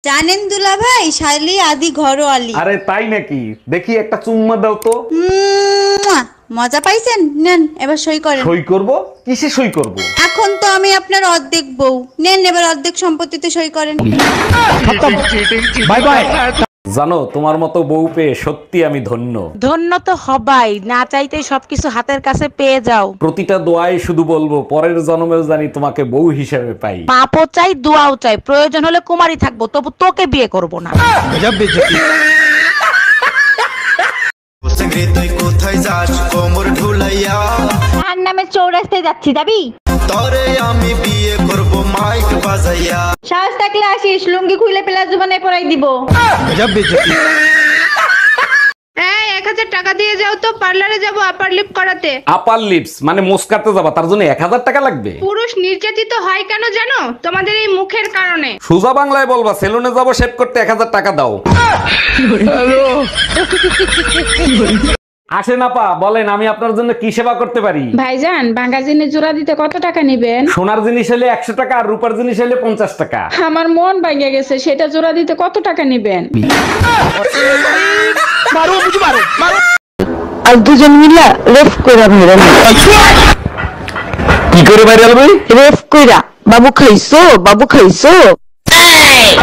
জানেন দুলা ভাই, শালি আদি ঘরোয়ালি। আরে তাই নাকি? দেখি একটা চুম্মা দাও তো। মজা পাইছেন? নেন এবার সই করেন। সই করব? কিসে সই করব? এখন তো আমি আপনার অর্ধেক বউ, নেন এবার অর্ধেক সম্পত্তিতে সই করেন। Bye bye. জানো, তোমার মতো বউ পেয়ে সত্যি আমি ধন্য। ধন্য তো হবাই, না চাইতেই সবকিছু হাতের কাছে পেয়ে যাও। প্রতিটা দোয়ায় শুধু বলবো পরের জন্মেও জানি তোমাকে বউ হিসেবে পাই। পাপও চাই, দোয়াও চাই, প্রয়োজন হলে কুমারী থাকবো, তবু তোকে বিয়ে করব না। কোথায় যাস কোমর ঢুলাইয়া? তার নামে চৌরাস্তায় যাচ্ছি, যাবি? তরে আমি বিয়ে করব মাইক বাজাইয়া। সাহস থাকলে আসিস, লুঙ্গি খুলে পেলা জুবানে পরাই দিব। 1000 টাকা দিয়ে যাও তো, পার্লারে যাব আপার লিপ করাতে। আপার লিপস মানে মুস্কাতে যাবা, তার জন্য 1000 টাকা লাগবে? পুরুষ নির্যাতিত হয় কেন জানো? তোমাদের এই মুখের কারণে। সোজা বাংলায় বলবা, সেলুনে যাবো শেভ করতে 1000 টাকা দাও। আসেন আপা, বলেন আমি আপনার জন্য কি সেবা করতে পারি? ভাইজান, ভাঙা জিনিস জোড়া দিতে কত টাকা নিবেন? সোনার জিনিস হলে 100 টাকা, আর রূপার জিনিস হলে 50 টাকা। আমার মন ভাঙে গেছে, সেটা জোড়া দিতে কত টাকা নিবেন? আর দুজন মিলা রেফ কইরা মেরেন। কি করে ভাইরাল ভাই? রেফ কইরা। বাবু খাইছো, বাবু খাইছো।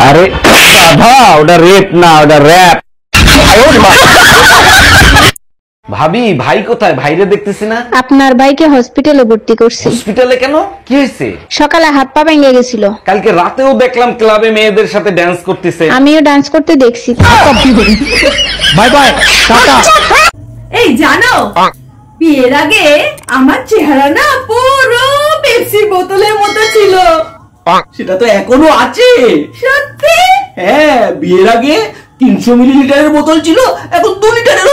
আরে বাবা, ওটা রেপ না, ওটা র‍্যাপ। ভাবি, ভাই কোথায়? ভাইরে দেখতেছি না। আপনার ভাইকে হসপিটালে ভর্তি করছি। হসপিটালে কেন? কি হয়েছে? সকালে হাত পা ভেঙে গেছিল। কালকে রাতেও দেখলাম ক্লাবে মেয়েদের সাথে ড্যান্স করতেছে। আমিও ডান্স করতে দেখছি। Bye bye, tata. এই জানো, বিয়ের আগে আমার চেহারা না পুরো পেপসির বোতলের মতো ছিল। সেটা তো এখনো আছে। সত্যি? হ্যাঁ, বিয়ের আগে 300 মিলিলিটারের বোতল ছিল, এখন 2 লিটারের